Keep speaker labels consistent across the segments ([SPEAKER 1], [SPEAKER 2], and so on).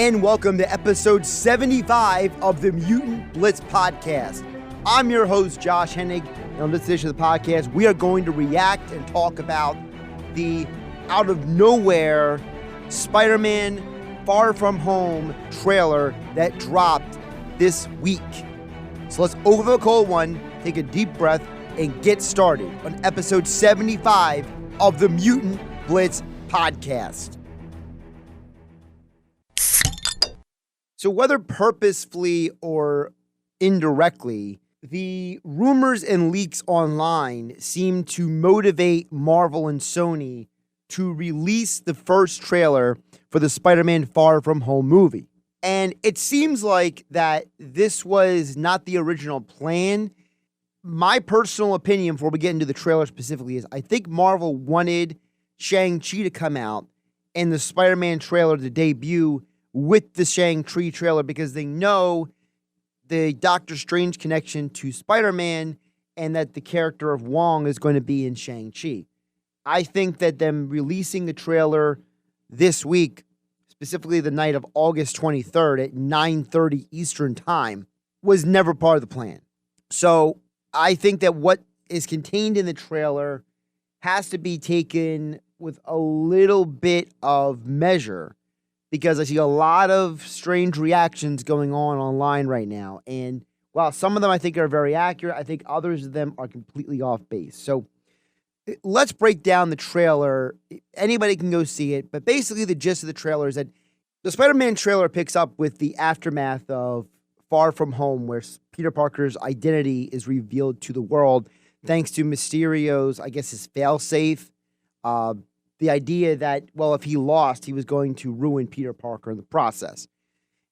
[SPEAKER 1] and welcome to episode 75 of the Mutant Blitz Podcast. I'm your host, Josh Hennig, and on this edition of the podcast, we are going to react and talk about the out-of-nowhere Spider-Man Far From Home trailer that dropped this week. So let's over the cold one, take a deep breath, and get started on episode 75 of the Mutant Blitz Podcast. So whether purposefully or indirectly, the rumors and leaks online seem to motivate Marvel and Sony to release the first trailer for the Spider-Man Far From Home movie. And it seems like that this was not the original plan. My personal opinion, before we get into the trailer specifically, is I think Marvel wanted Shang-Chi to come out and the Spider-Man trailer to debut with the Shang-Chi trailer because they know the Doctor Strange connection to Spider-Man and that the character of Wong is going to be in Shang-Chi. I think that them releasing the trailer this week, specifically the night of August 23rd at 9:30 Eastern Time, was never part of the plan. So I think that what is contained in the trailer has to be taken with a little bit of measure, because I see a lot of strange reactions going on online right now. And while some of them I think are very accurate, I think others of them are completely off base. So let's break down the trailer. Anybody can go see it. But basically the gist of the trailer is that the Spider-Man trailer picks up with the aftermath of Far From Home, where Peter Parker's identity is revealed to the world thanks to Mysterio's, I guess, his failsafe. The idea that, well, if he lost, he was going to ruin Peter Parker in the process.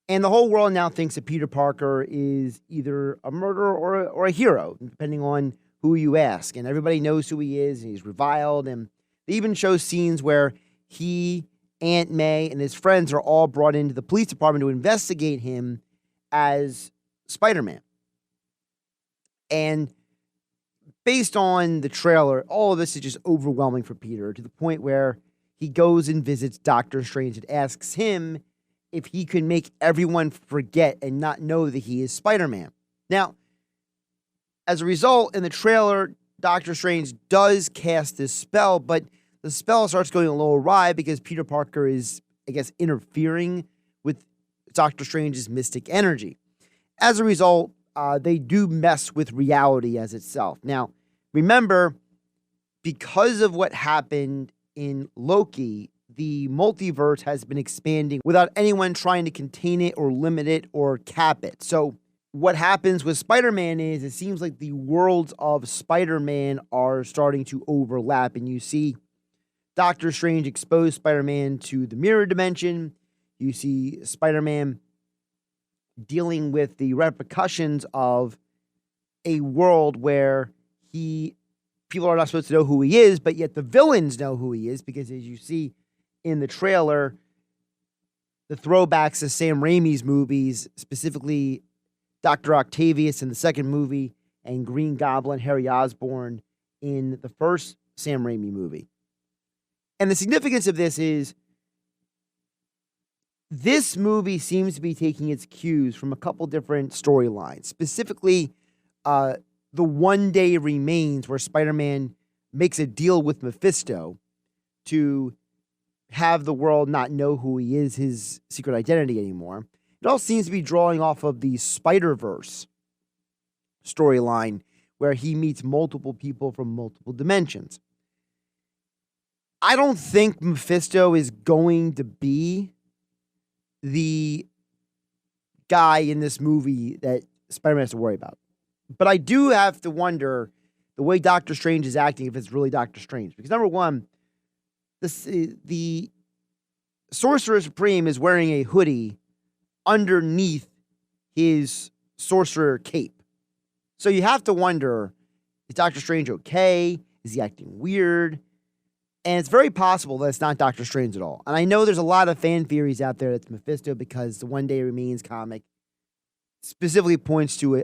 [SPEAKER 1] And the whole world now thinks that Peter Parker is either a murderer or a hero, depending on who you ask. And everybody knows who he is, and he's reviled. And they even show scenes where he, Aunt May, and his friends are all brought into the police department to investigate him as Spider-Man. And based on the trailer, all of this is just overwhelming for Peter, to the point where he goes and visits Doctor Strange and asks him if he can make everyone forget and not know that he is Spider-Man. Now, as a result, in the trailer, Doctor Strange does cast this spell, but the spell starts going a little awry because Peter Parker is, I guess, interfering with Doctor Strange's mystic energy. As a result, they do mess with reality as itself. Now, remember, because of what happened in Loki, the multiverse has been expanding without anyone trying to contain it or limit it or cap it. So what happens with Spider-Man is it seems like the worlds of Spider-Man are starting to overlap, and you see Doctor Strange expose Spider-Man to the mirror dimension. You see Spider-Man dealing with the repercussions of a world where people are not supposed to know who he is, but yet the villains know who he is, because as you see in the trailer, the throwbacks to Sam Raimi's movies, specifically Dr. Octavius in the second movie and Green Goblin Harry Osborn in the first Sam Raimi movie. And the significance of this is this movie seems to be taking its cues from a couple different storylines, specifically the One Day Remains, where Spider-Man makes a deal with Mephisto to have the world not know who he is, his secret identity anymore. It all seems to be drawing off of the Spider-Verse storyline, where he meets multiple people from multiple dimensions. I don't think Mephisto is going to be the guy in this movie that Spider-Man has to worry about. But I do have to wonder the way Doctor Strange is acting, if it's really Doctor Strange. Because number one, the Sorcerer Supreme is wearing a hoodie underneath his sorcerer cape. So you have to wonder, is Doctor Strange okay? Is he acting weird? And it's very possible that it's not Doctor Strange at all. And I know there's a lot of fan theories out there that's Mephisto, because the One Day Remains comic specifically points to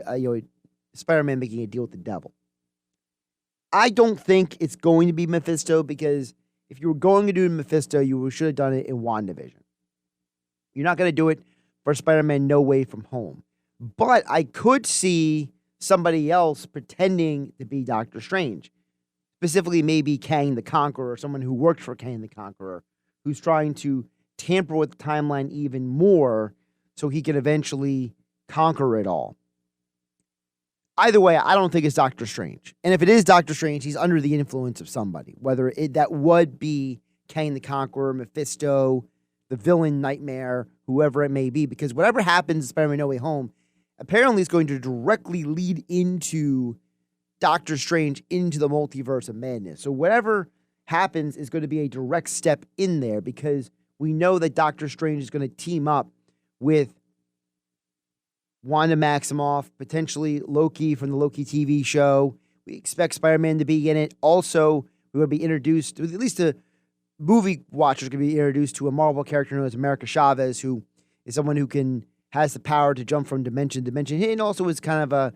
[SPEAKER 1] Spider-Man making a deal with the devil. I don't think it's going to be Mephisto, because if you were going to do Mephisto, you should have done it in WandaVision. You're not going to do it for Spider-Man No Way From Home. But I could see somebody else pretending to be Doctor Strange. Specifically, maybe Kang the Conqueror, someone who worked for Kang the Conqueror, who's trying to tamper with the timeline even more so he can eventually conquer it all. Either way, I don't think it's Doctor Strange. And if it is Doctor Strange, he's under the influence of somebody, whether that would be Kang the Conqueror, Mephisto, the villain Nightmare, whoever it may be, because whatever happens in Spider-Man No Way Home apparently is going to directly lead into Doctor Strange into the multiverse of madness. So whatever happens is going to be a direct step in there, because we know that Doctor Strange is going to team up with Wanda Maximoff, potentially Loki from the Loki TV show. We expect Spider-Man to be in it. Also, we're going to be introduced, at least the movie watchers can be introduced to a Marvel character known as America Chavez, who is someone who has the power to jump from dimension to dimension, and also is kind of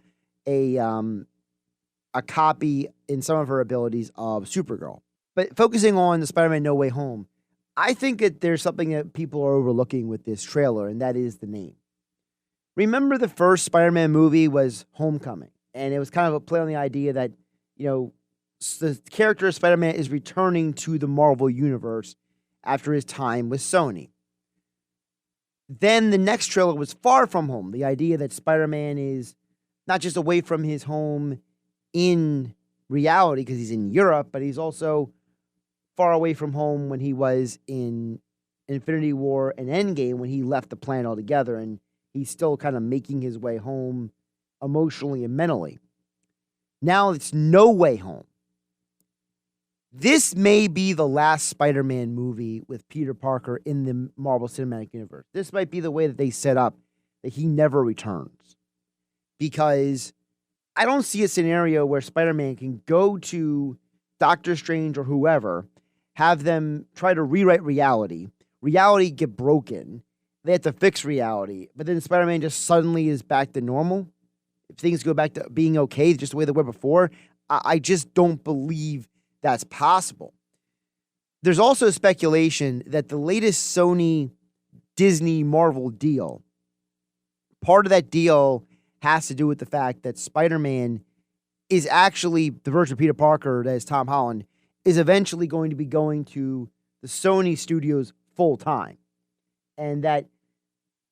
[SPEAKER 1] a copy in some of her abilities of Supergirl. But focusing on the Spider-Man No Way Home, I think that there's something that people are overlooking with this trailer, and that is the name. Remember, the first Spider-Man movie was Homecoming, and it was kind of a play on the idea that, the character of Spider-Man is returning to the Marvel Universe after his time with Sony. Then the next trailer was Far From Home, the idea that Spider-Man is not just away from his home in reality because he's in Europe, but he's also far away from home when he was in Infinity War and Endgame, when he left the planet altogether, and he's still kind of making his way home emotionally and mentally. Now it's No Way Home. This may be the last Spider-Man movie with Peter Parker in the Marvel Cinematic Universe. This might be the way that they set up that he never returns. Because I don't see a scenario where Spider-Man can go to Doctor Strange or whoever, have them try to rewrite reality get broken, they have to fix reality, but then Spider-Man just suddenly is back to normal. If things go back to being okay, just the way they were before, I just don't believe that's possible. There's also speculation that the latest Sony Disney Marvel deal, part of that deal has to do with the fact that Spider-Man is actually the version of Peter Parker that is Tom Holland is eventually going to be going to the Sony studios full time. And that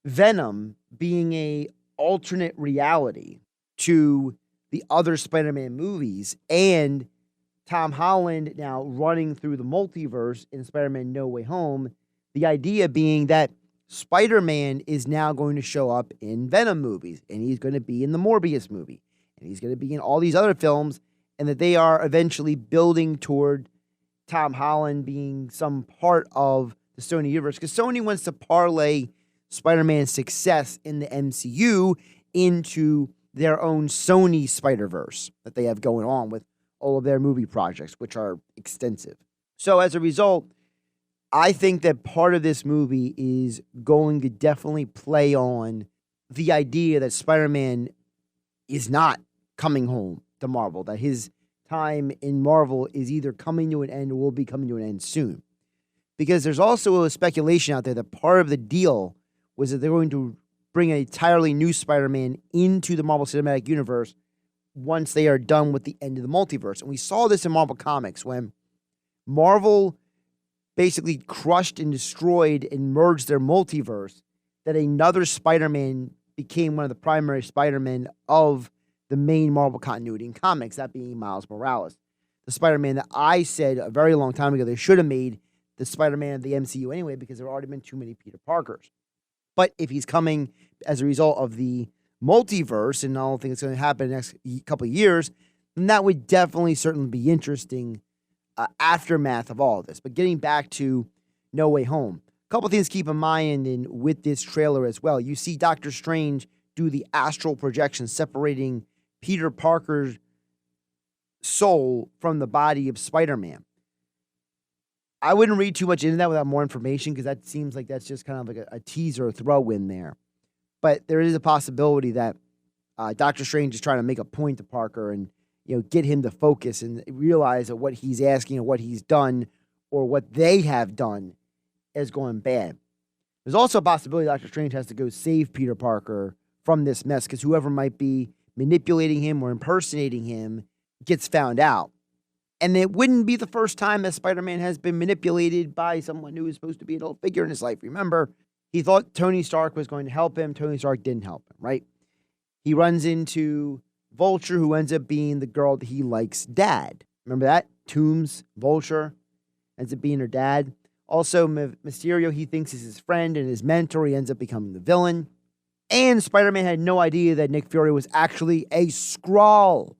[SPEAKER 1] Venom being a alternate reality to the other Spider-Man movies, and Tom Holland now running through the multiverse in Spider-Man No Way Home, the idea being that Spider-Man is now going to show up in Venom movies, and he's going to be in the Morbius movie, and he's going to be in all these other films, and that they are eventually building toward Tom Holland being some part of the Sony universe, because Sony wants to parlay Spider-Man's success in the MCU into their own Sony Spider-Verse that they have going on with all of their movie projects, which are extensive. So as a result, I think that part of this movie is going to definitely play on the idea that Spider-Man is not coming home to Marvel, that his time in Marvel is either coming to an end or will be coming to an end soon. Because there's also a speculation out there that part of the deal was that they're going to bring an entirely new Spider-Man into the Marvel Cinematic Universe once they are done with the end of the multiverse. And we saw this in Marvel Comics when Marvel basically crushed and destroyed and merged their multiverse, that another Spider-Man became one of the primary Spider-Men of the main Marvel continuity in comics, that being Miles Morales. The Spider-Man that I said a very long time ago they should have made the Spider-Man of the MCU anyway, because there have already been too many Peter Parkers. But if he's coming as a result of the multiverse, and I don't think it's going to happen in the next couple of years, then that would definitely certainly be interesting aftermath of all of this. But getting back to No Way Home, a couple of things to keep in mind with this trailer as well. You see Doctor Strange do the astral projection, separating Peter Parker's soul from the body of Spider-Man. I wouldn't read too much into that without more information, because that seems like that's just kind of like a teaser, a throw in there. But there is a possibility that Doctor Strange is trying to make a point to Parker and get him to focus and realize that what he's asking or what he's done or what they have done is going bad. There's also a possibility Doctor Strange has to go save Peter Parker from this mess because whoever might be manipulating him or impersonating him gets found out. And it wouldn't be the first time that Spider-Man has been manipulated by someone who is supposed to be an old figure in his life. Remember, he thought Tony Stark was going to help him. Tony Stark didn't help him, right? He runs into Vulture, who ends up being the girl that he likes' dad. Remember that? Toombs, Vulture, ends up being her dad. Also, Mysterio, he thinks is his friend and his mentor. He ends up becoming the villain. And Spider-Man had no idea that Nick Fury was actually a Skrull.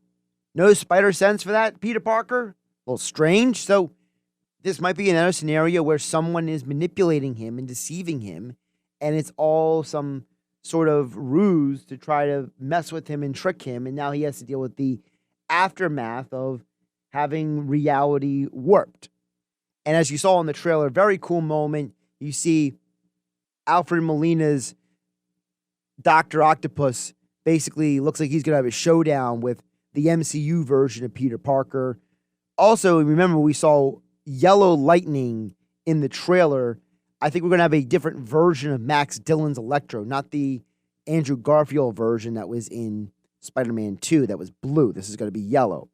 [SPEAKER 1] No spider sense for that, Peter Parker? A little strange. So this might be another scenario where someone is manipulating him and deceiving him, and it's all some sort of ruse to try to mess with him and trick him, and now he has to deal with the aftermath of having reality warped. And as you saw in the trailer, very cool moment, you see Alfred Molina's Dr. Octopus basically looks like he's going to have a showdown with the MCU version of Peter Parker. Also, remember we saw Yellow Lightning in the trailer. I think we're going to have a different version of Max Dillon's Electro, not the Andrew Garfield version that was in Spider-Man 2 that was blue. This is going to be yellow.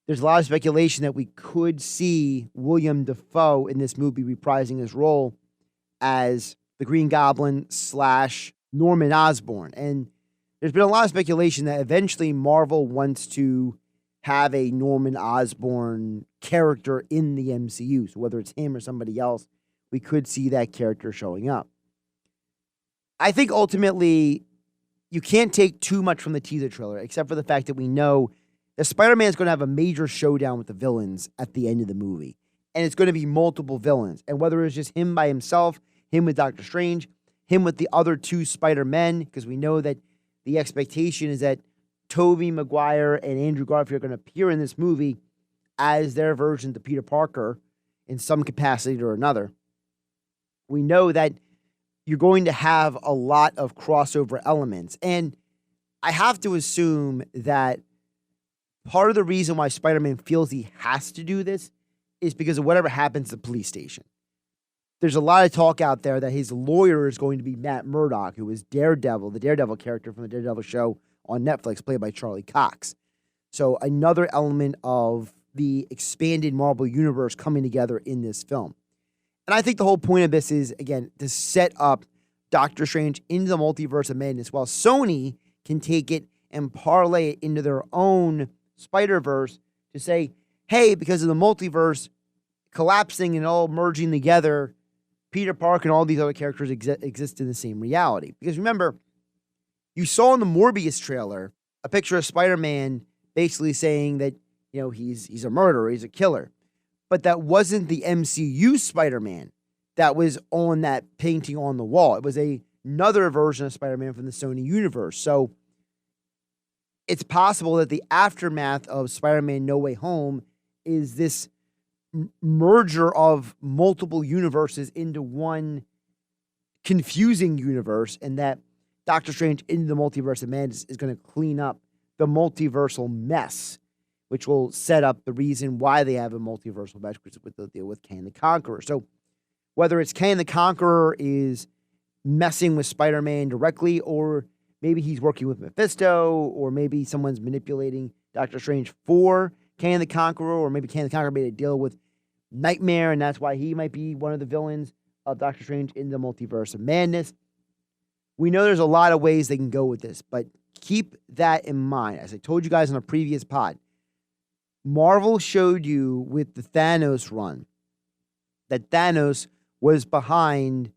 [SPEAKER 1] There's a lot of speculation that we could see William Dafoe in this movie reprising his role as the Green Goblin / Norman Osborn. And there's been a lot of speculation that eventually Marvel wants to have a Norman Osborn character in the MCU. So whether it's him or somebody else, we could see that character showing up. I think ultimately you can't take too much from the teaser trailer, except for the fact that we know that Spider-Man is going to have a major showdown with the villains at the end of the movie. And it's going to be multiple villains. And whether it's just him by himself, him with Doctor Strange, him with the other two Spider-Men, because we know that the expectation is that Tobey Maguire and Andrew Garfield are going to appear in this movie as their versions of Peter Parker in some capacity or another. We know that you're going to have a lot of crossover elements. And I have to assume that part of the reason why Spider-Man feels he has to do this is because of whatever happens at the police station. There's a lot of talk out there that his lawyer is going to be Matt Murdock, who is Daredevil, the Daredevil character from the Daredevil show on Netflix, played by Charlie Cox. So another element of the expanded Marvel universe coming together in this film. And I think the whole point of this is, again, to set up Doctor Strange into the multiverse of madness, while Sony can take it and parlay it into their own Spider-Verse to say, hey, because of the multiverse collapsing and all merging together, Peter Parker and all these other characters exist in the same reality. Because remember, you saw in the Morbius trailer a picture of Spider-Man basically saying that, you know, he's a murderer, he's a killer. But that wasn't the MCU Spider-Man that was on that painting on the wall. It was another version of Spider-Man from the Sony universe. So it's possible that the aftermath of Spider-Man No Way Home is this merger of multiple universes into one confusing universe, and that Doctor Strange into the Multiverse of Madness is going to clean up the multiversal mess, which will set up the reason why they have a multiversal mess, which is with the deal with Kang the Conqueror. So whether it's Kang the Conqueror is messing with Spider-Man directly, or maybe he's working with Mephisto, or maybe someone's manipulating Doctor Strange for Kang the Conqueror, or maybe Kang the Conqueror made a deal with Nightmare, and that's why he might be one of the villains of Doctor Strange in the Multiverse of Madness. We know there's a lot of ways they can go with this, but keep that in mind. As I told you guys on a previous pod, Marvel showed you with the Thanos run that Thanos was behind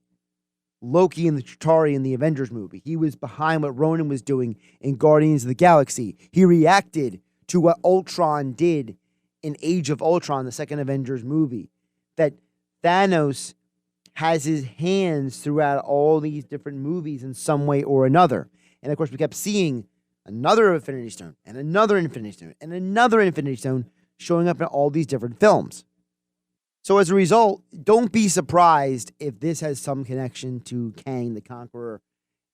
[SPEAKER 1] Loki and the Chitauri in the Avengers movie. He was behind what Ronan was doing in Guardians of the Galaxy. He reacted to what Ultron did in Age of Ultron, the second Avengers movie. That Thanos has his hands throughout all these different movies in some way or another. And of course, we kept seeing another Infinity Stone and another Infinity Stone and another Infinity Stone showing up in all these different films. So as a result, don't be surprised if this has some connection to Kang the Conqueror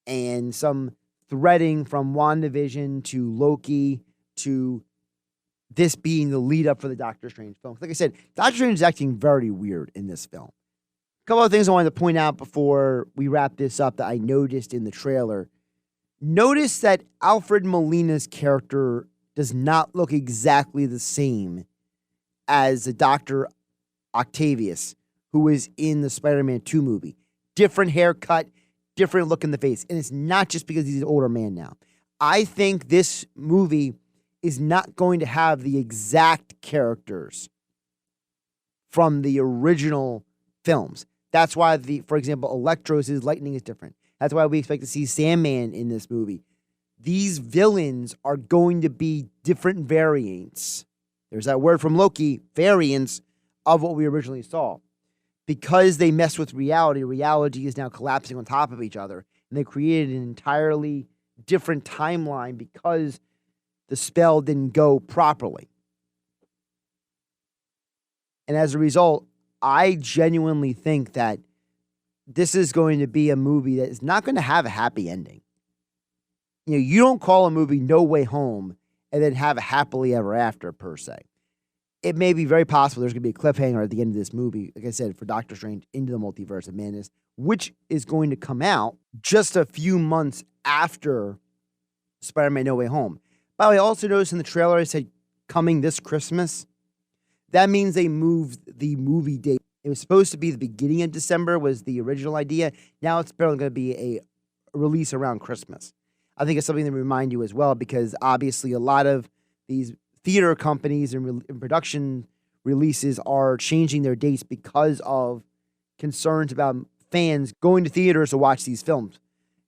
[SPEAKER 1] and some threading from WandaVision to Loki to this being the lead up for the Doctor Strange film. Like I said, Doctor Strange is acting very weird in this film. couple of things I wanted to point out before we wrap this up that I noticed in the trailer. Notice that Alfred Molina's character does not look exactly the same as the Dr. Octavius, who is in the Spider-Man 2 movie. Different haircut, different look in the face. And it's not just because he's an older man now. I think this movie is not going to have the exact characters from the original films. That's why, for example, Electro's lightning is different. That's why we expect to see Sandman in this movie. These villains are going to be different variants. There's that word from Loki, variants of what we originally saw. Because they mess with reality, reality is now collapsing on top of each other. And they created an entirely different timeline because the spell didn't go properly. And as a result, I genuinely think that this is going to be a movie that is not going to have a happy ending. You know, you don't call a movie No Way Home and then have a happily ever after, per se. It may be very possible there's going to be a cliffhanger at the end of this movie, like I said, for Doctor Strange Into the Multiverse of Madness, which is going to come out just a few months after Spider-Man No Way Home. By the way, I also noticed in the trailer I said coming this Christmas. That means they moved the movie date. It was supposed to be the beginning of December was the original idea. Now it's barely going to be a release around Christmas. I think it's something to remind you as well, because obviously a lot of these theater companies and production releases are changing their dates because of concerns about fans going to theaters to watch these films.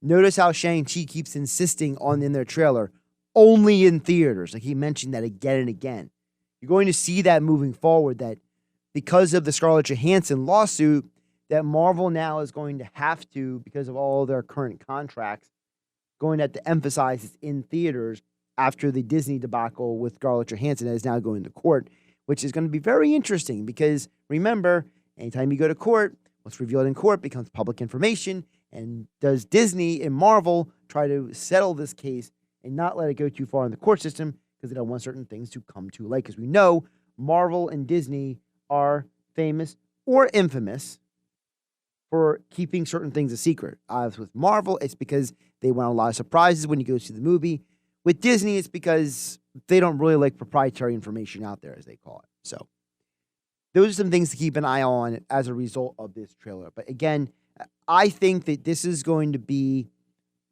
[SPEAKER 1] Notice how Shang-Chi keeps insisting on in their trailer, only in theaters. Like he mentioned that again and again. You're going to see that moving forward, that because of the Scarlett Johansson lawsuit, that Marvel now is going to have to, because of all their current contracts, going to have to emphasize it's in theaters after the Disney debacle with Scarlett Johansson that is now going to court, which is going to be very interesting because, remember, anytime you go to court, what's revealed in court becomes public information. And does Disney and Marvel try to settle this case and not let it go too far in the court system because they don't want certain things to come to light? Because we know Marvel and Disney are famous or infamous for keeping certain things a secret. As with Marvel, it's because they want a lot of surprises when you go see the movie. With Disney, it's because they don't really like proprietary information out there, as they call it. So those are some things to keep an eye on as a result of this trailer. But again, I think that this is going to be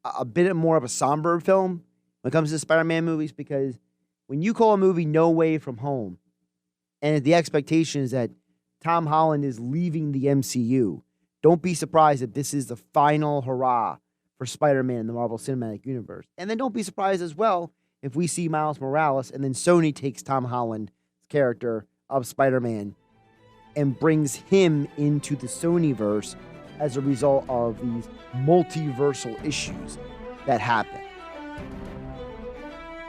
[SPEAKER 1] a bit more of a somber film when it comes to Spider-Man movies, because when you call a movie No Way From Home, and the expectation is that Tom Holland is leaving the MCU, don't be surprised if this is the final hurrah for Spider-Man in the Marvel Cinematic Universe. And then don't be surprised as well if we see Miles Morales and then Sony takes Tom Holland's character of Spider-Man and brings him into the Sonyverse as a result of these multiversal issues that happen.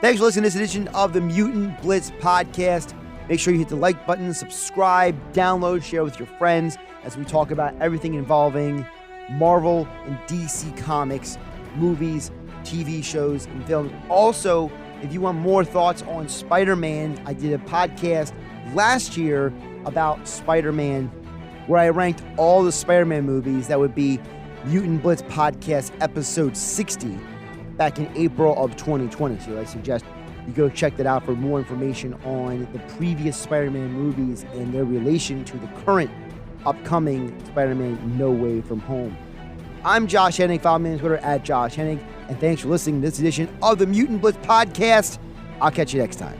[SPEAKER 1] Thanks for listening to this edition of the Mutant Blitz Podcast. Make sure you hit the like button, subscribe, download, share with your friends as we talk about everything involving Marvel and DC Comics, movies, TV shows, and films. Also, if you want more thoughts on Spider-Man, I did a podcast last year about Spider-Man where I ranked all the Spider-Man movies. That would be Mutant Blitz Podcast episode 60 back in April of 2020. So I suggest you go check that out for more information on the previous Spider-Man movies and their relation to the current upcoming Spider-Man No Way From Home. I'm Josh Hennig. Follow me on Twitter at Josh Hennig. And thanks for listening to this edition of the Mutant Blitz Podcast. I'll catch you next time.